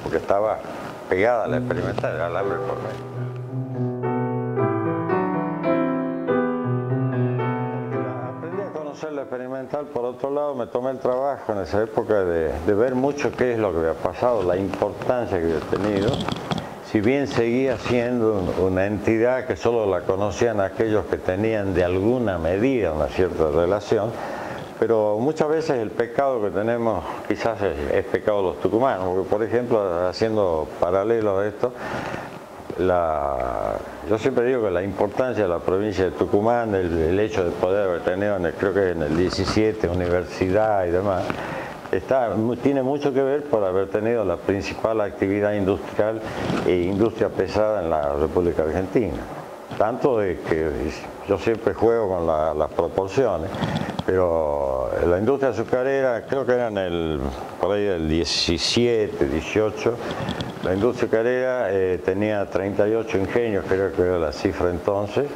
porque estaba pegada a la experimental, era alambre por medio. Aprendí a conocer la experimental, por otro lado me tomé el trabajo en esa época de ver mucho qué es lo que había pasado, la importancia que había tenido. Si bien seguía siendo una entidad que solo la conocían aquellos que tenían de alguna medida una cierta relación, pero muchas veces el pecado que tenemos quizás es pecado de los tucumanos, porque por ejemplo, haciendo paralelo a esto, yo siempre digo que la importancia de la provincia de Tucumán, el hecho de poder haber tenido, creo que en el 17, universidad y demás, tiene mucho que ver por haber tenido la principal actividad industrial e industria pesada en la República Argentina. Tanto de que yo siempre juego con las proporciones, pero la industria azucarera, creo que era por ahí del 17, 18, la industria azucarera tenía 38 ingenios, creo que era la cifra entonces,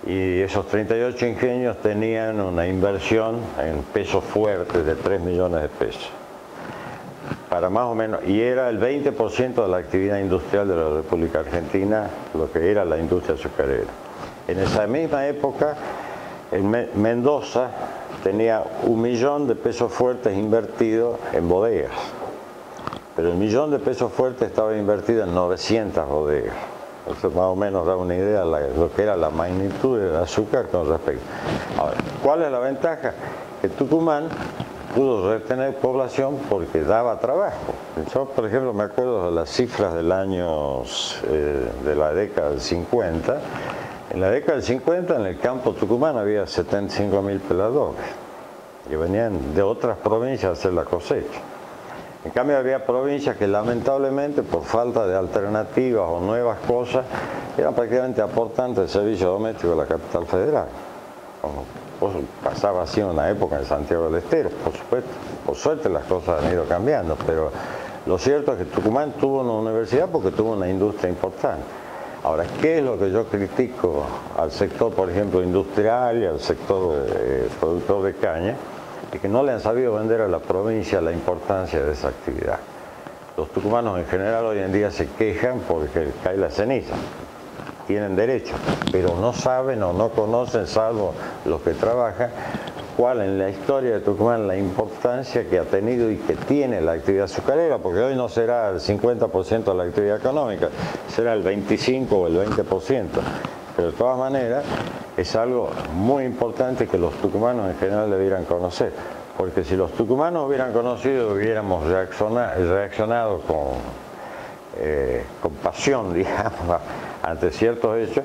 y esos 38 ingenios tenían una inversión en pesos fuertes de 3 millones de pesos. Para más o menos, y era el 20% de la actividad industrial de la República Argentina, lo que era la industria azucarera. En esa misma época, Mendoza tenía 1 millón de pesos fuertes invertidos en bodegas, pero el 1 millón de pesos fuertes estaba invertido en 900 bodegas. Eso más o menos da una idea de lo que era la magnitud del azúcar con respecto. Ahora, ¿cuál es la ventaja? Que Tucumán pudo retener población porque daba trabajo. Yo, por ejemplo, me acuerdo de las cifras de la década del 50. En la década del 50 en el campo tucumano había 75.000 peladores que venían de otras provincias a hacer la cosecha. En cambio había provincias que lamentablemente por falta de alternativas o nuevas cosas eran prácticamente aportantes del servicio doméstico de la capital federal. Como pasaba así en una época en Santiago del Estero, por supuesto. Por suerte las cosas han ido cambiando, pero lo cierto es que Tucumán tuvo una universidad porque tuvo una industria importante. Ahora, ¿qué es lo que yo critico al sector, por ejemplo, industrial y al sector productor de caña? Es que no le han sabido vender a la provincia la importancia de esa actividad. Los tucumanos en general hoy en día se quejan porque cae la ceniza. Tienen derecho, pero no saben o no conocen, salvo los que trabajan, cuál en la historia de Tucumán la importancia que ha tenido y que tiene la actividad azucarera, porque hoy no será el 50% de la actividad económica, será el 25 o el 20%. Pero de todas maneras es algo muy importante que los tucumanos en general debieran conocer, porque si los tucumanos hubieran conocido, hubiéramos reaccionado con pasión, digamos, ante ciertos hechos,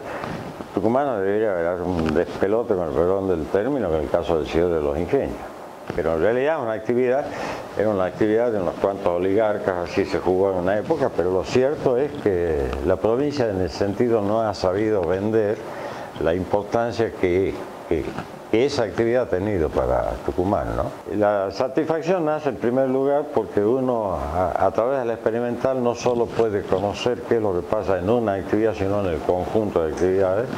tucumano debería haber un despelote, con el perdón del término, que en el caso del cierre de los ingenios. Pero en realidad era una actividad de unos cuantos oligarcas, así se jugó en una época, pero lo cierto es que la provincia en ese sentido no ha sabido vender la importancia que esa actividad ha tenido para Tucumán, ¿no? La satisfacción nace en primer lugar porque uno a través de la experimental no solo puede conocer qué es lo que pasa en una actividad, sino en el conjunto de actividades.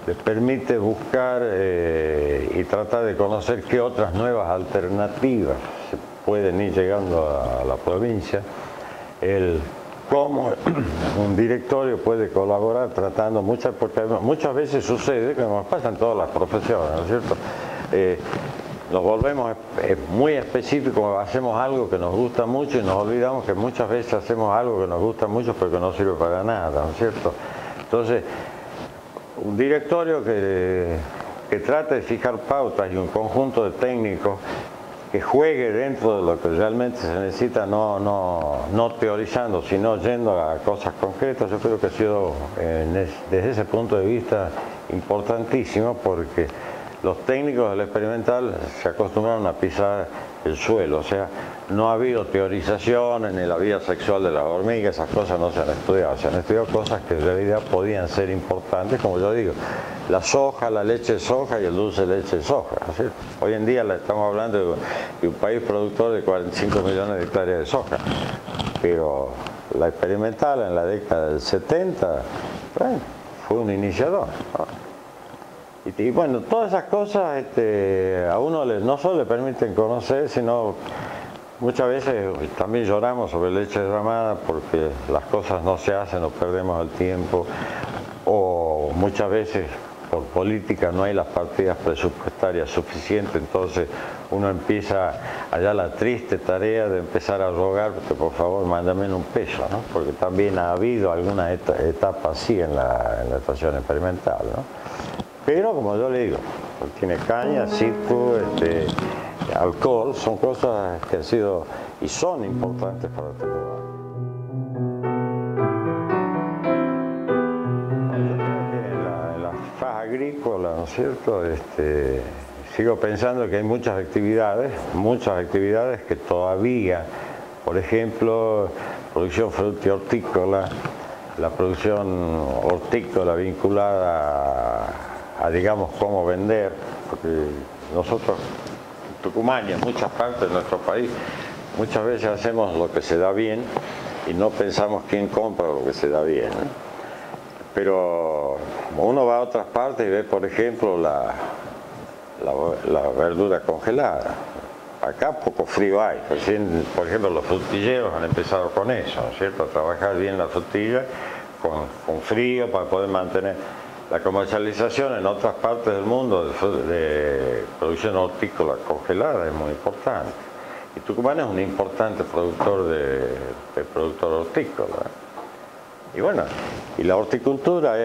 Les permite buscar y tratar de conocer qué otras nuevas alternativas se pueden ir llegando a la provincia, cómo un directorio puede colaborar tratando porque muchas veces sucede, como pasa en todas las profesiones, ¿no es cierto? Nos volvemos muy específicos, hacemos algo que nos gusta mucho y nos olvidamos que muchas veces hacemos algo que nos gusta mucho pero que no sirve para nada, ¿no es cierto? Entonces, un directorio que trate de fijar pautas y un conjunto de técnicos que juegue dentro de lo que realmente se necesita, no teorizando, sino yendo a cosas concretas, yo creo que ha sido, desde ese punto de vista, importantísimo, porque los técnicos del experimental se acostumbraron a pisar el suelo, o sea, no ha habido teorizaciones ni la vida sexual de las hormigas, esas cosas no se han estudiado, se han estudiado cosas que en realidad podían ser importantes, como yo digo, la soja, la leche de soja y el dulce de leche de soja, ¿no es cierto? Hoy en día estamos hablando de un país productor de 45 millones de hectáreas de soja, pero la experimental en la década del 70, bueno, fue un iniciador, ¿no? Y bueno, todas esas cosas a uno no solo le permiten conocer, sino Muchas veces también lloramos sobre leche derramada porque las cosas no se hacen o perdemos el tiempo, o muchas veces por política no hay las partidas presupuestarias suficientes, entonces uno empieza allá la triste tarea de empezar a rogar que por favor mándame un peso, ¿no? Porque también ha habido alguna etapa así en la estación experimental, ¿no? Pero como yo le digo, tiene caña, circo, alcohol, son cosas que han sido y son importantes para Tucumán. En la faja agrícola, ¿no es cierto? Sigo pensando que hay muchas actividades que todavía, por ejemplo, producción frutihortícola, la producción hortícola vinculada a digamos cómo vender, porque nosotros Tucumán y en muchas partes de nuestro país muchas veces hacemos lo que se da bien y no pensamos quién compra lo que se da bien, ¿no? Pero uno va a otras partes y ve por ejemplo la verdura congelada. Acá poco frío hay, por ejemplo los frutilleros han empezado con eso, ¿no es cierto? A trabajar bien la frutilla con frío para poder mantener la comercialización en otras partes del mundo de producción hortícola congelada es muy importante. Y Tucumán es un importante productor de productor hortícola. Y bueno, y la horticultura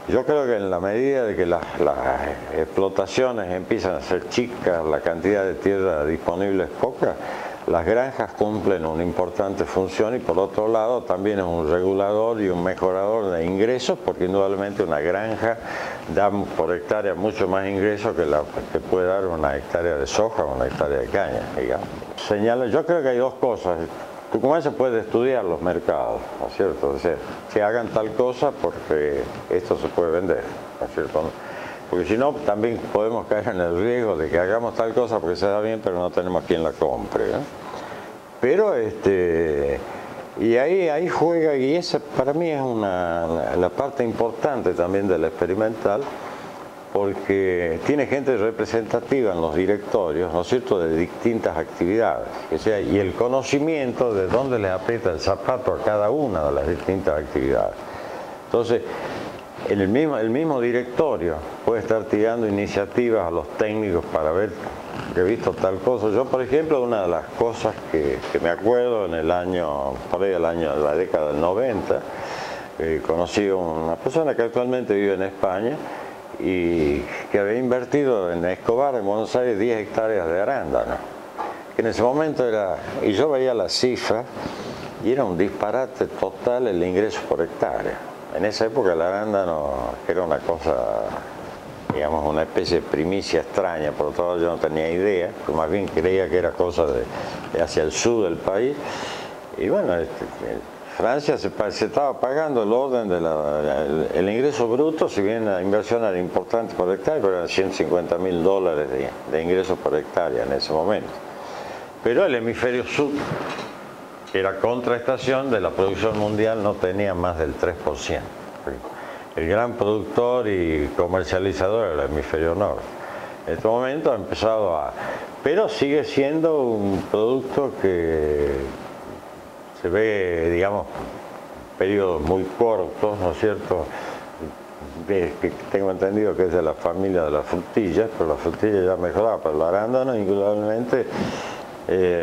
yo creo que en la medida de que las explotaciones empiezan a ser chicas, la cantidad de tierra disponible es poca, las granjas cumplen una importante función y por otro lado también es un regulador y un mejorador de ingresos, porque indudablemente una granja da por hectárea mucho más ingresos que la que puede dar una hectárea de soja o una hectárea de caña, digamos. Yo creo que hay dos cosas. Tucumán se puede estudiar los mercados, ¿no es cierto? O sea, que hagan tal cosa porque esto se puede vender, ¿no es cierto? Porque si no, también podemos caer en el riesgo de que hagamos tal cosa porque se da bien, pero no tenemos quien la compre, ¿no? Pero, y ahí juega, y esa para mí es la parte importante también de la experimental, porque tiene gente representativa en los directorios, ¿no es cierto?, de distintas actividades, y el conocimiento de dónde le aprieta el zapato a cada una de las distintas actividades. Entonces, el mismo directorio puede estar tirando iniciativas a los técnicos para ver que he visto tal cosa. Yo, por ejemplo, una de las cosas que me acuerdo en la década del 90, conocí a una persona que actualmente vive en España y que había invertido en Escobar, en Buenos Aires, 10 hectáreas de arándano. Que en ese momento y yo veía las cifras y era un disparate total el ingreso por hectárea. En esa época el arándano era una cosa, digamos, una especie de primicia extraña, por otro lado yo no tenía idea, pero más bien creía que era cosa de hacia el sur del país. Y bueno, Francia se estaba pagando el orden el ingreso bruto, si bien la inversión era importante por hectárea, pero eran $150.000 de ingresos por hectárea en ese momento. Pero el hemisferio sur, que era contraestación de la producción mundial, no tenía más del 3%. El gran productor y comercializador era el hemisferio norte. En este momento ha empezado pero sigue siendo un producto que se ve, digamos, periodos muy cortos, ¿no es cierto? Que tengo entendido que es de la familia de las frutillas, pero la frutilla ya mejoraba, pero el arándano indudablemente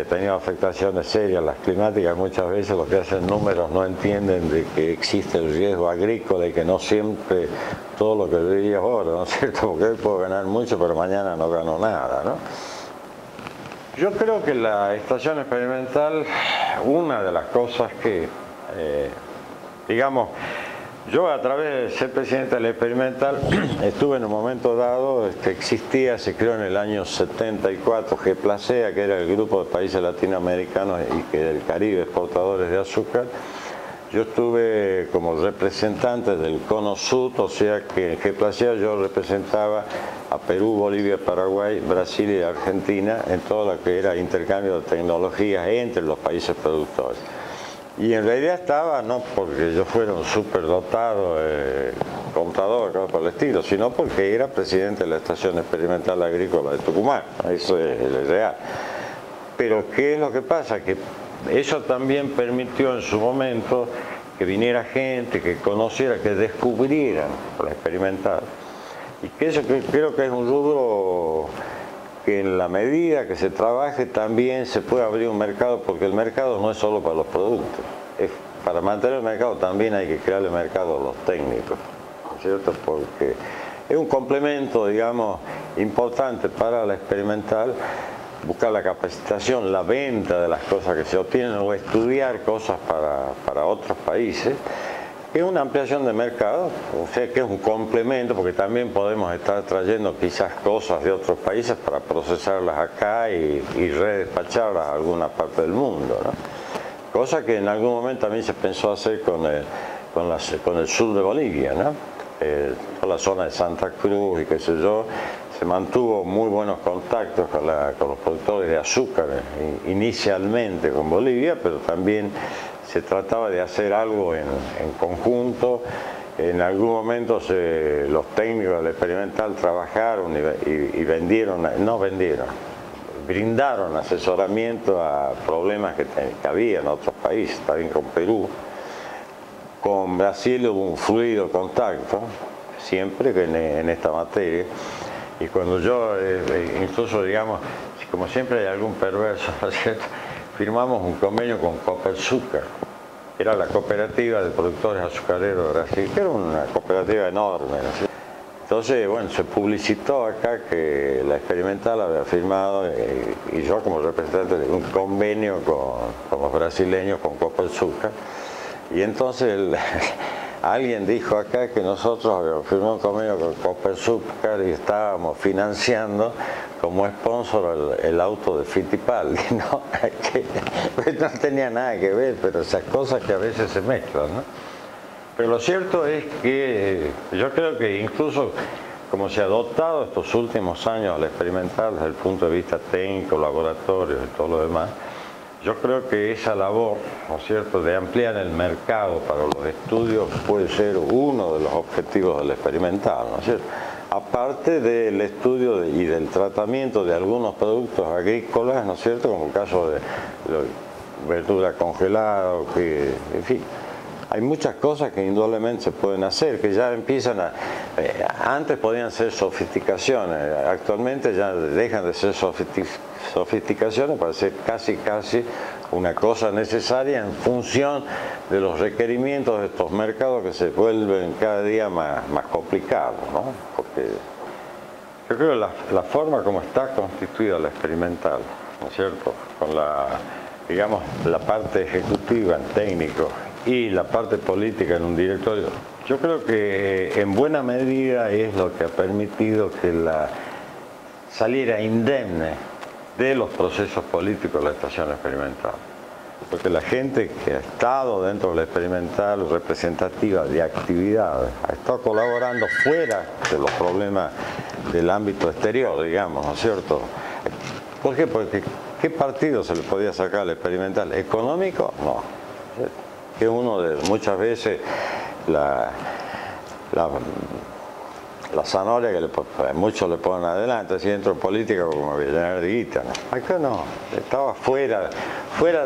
tenido afectaciones serias, las climáticas muchas veces lo que hacen números no entienden de que existe el riesgo agrícola y que no siempre todo lo que veía ahora, ¿no es cierto? Porque hoy puedo ganar mucho pero mañana no gano nada, ¿no? Yo creo que la estación experimental, una de las cosas que, digamos, yo a través de ser presidente de la experimental estuve en un momento dado, se creó en el año 74 GPLACEA, que era el grupo de países latinoamericanos y que del Caribe exportadores de azúcar. Yo estuve como representante del Cono Sud, o sea que en GPLACEA yo representaba a Perú, Bolivia, Paraguay, Brasil y Argentina en todo lo que era intercambio de tecnologías entre los países productores. Y en realidad estaba, no porque yo fuera un superdotado contador, algo por el estilo, sino porque era presidente de la Estación Experimental Agrícola de Tucumán, eso es real. pero ¿qué es lo que pasa? Que eso también permitió en su momento que viniera gente, que conociera, que descubrieran la experimental. Y que eso creo que es un rubro que en la medida que se trabaje también se puede abrir un mercado, porque el mercado no es solo para los productos. Para mantener el mercado también hay que crearle mercado a los técnicos, ¿no es cierto? Porque es un complemento, digamos, importante para la experimental, buscar la capacitación, la venta de las cosas que se obtienen o estudiar cosas para otros países. Es una ampliación de mercado, o sea que es un complemento, porque también podemos estar trayendo quizás cosas de otros países para procesarlas acá y redespacharlas a alguna parte del mundo, ¿no? Cosa que en algún momento también se pensó hacer con el sur de Bolivia, ¿no? Toda la zona de Santa Cruz y qué sé yo, se mantuvo muy buenos contactos con los productores de azúcar, inicialmente con Bolivia, pero también se trataba de hacer algo en conjunto. En algún momento los técnicos del experimental trabajaron y brindaron asesoramiento a problemas que había en otros países, también con Perú. Con Brasil hubo un fluido contacto, siempre que en esta materia. Y cuando yo, incluso digamos, como siempre hay algún perverso, ¿no es cierto?, firmamos un convenio con Copersucar, que era la cooperativa de productores azucareros de Brasil, que era una cooperativa enorme, ¿no es cierto? Entonces, bueno, se publicitó acá que la experimental había firmado, y yo como representante de un convenio con los brasileños, con Copersucar. Y entonces alguien dijo acá que nosotros habíamos firmado un convenio con Copersucar y estábamos financiando como sponsor el auto de Fittipaldi, ¿no? Que no tenía nada que ver, pero esas cosas que a veces se mezclan, ¿no? Pero lo cierto es que yo creo que incluso como se ha adoptado estos últimos años al experimental desde el punto de vista técnico, laboratorios y todo lo demás, yo creo que esa labor, ¿no es cierto?, de ampliar el mercado para los estudios puede ser uno de los objetivos del experimental, ¿no es cierto? Aparte del estudio y del tratamiento de algunos productos agrícolas, ¿no es cierto?, como el caso de verdura congelada, en fin. Hay muchas cosas que indudablemente se pueden hacer, que ya empiezan antes podían ser sofisticaciones, actualmente ya dejan de ser sofisticaciones para ser casi una cosa necesaria en función de los requerimientos de estos mercados que se vuelven cada día más complicados, ¿no? Porque yo creo que la forma como está constituida la experimental, ¿no es cierto?, con digamos, la parte ejecutiva en técnico y la parte política en un directorio, yo creo que en buena medida es lo que ha permitido que saliera indemne de los procesos políticos de la estación experimental. Porque la gente que ha estado dentro de la experimental representativa de actividades, ha estado colaborando fuera de los problemas del ámbito exterior, digamos, ¿no es cierto? ¿Por qué? Porque ¿qué partido se le podía sacar al experimental? ¿Económico? No. Que uno de muchas veces la zanahoria que muchos le ponen adelante, así dentro de política como voy a llenar de guita, ¿no? Acá no, estaba fuera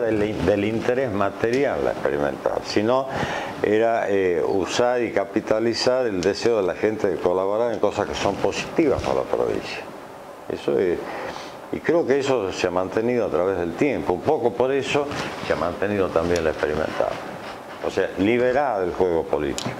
del interés material la experimental, sino era usar y capitalizar el deseo de la gente de colaborar en cosas que son positivas para la provincia. Eso es. Y creo que eso se ha mantenido a través del tiempo, un poco por eso se ha mantenido también la experimental. O sea, liberada del juego político.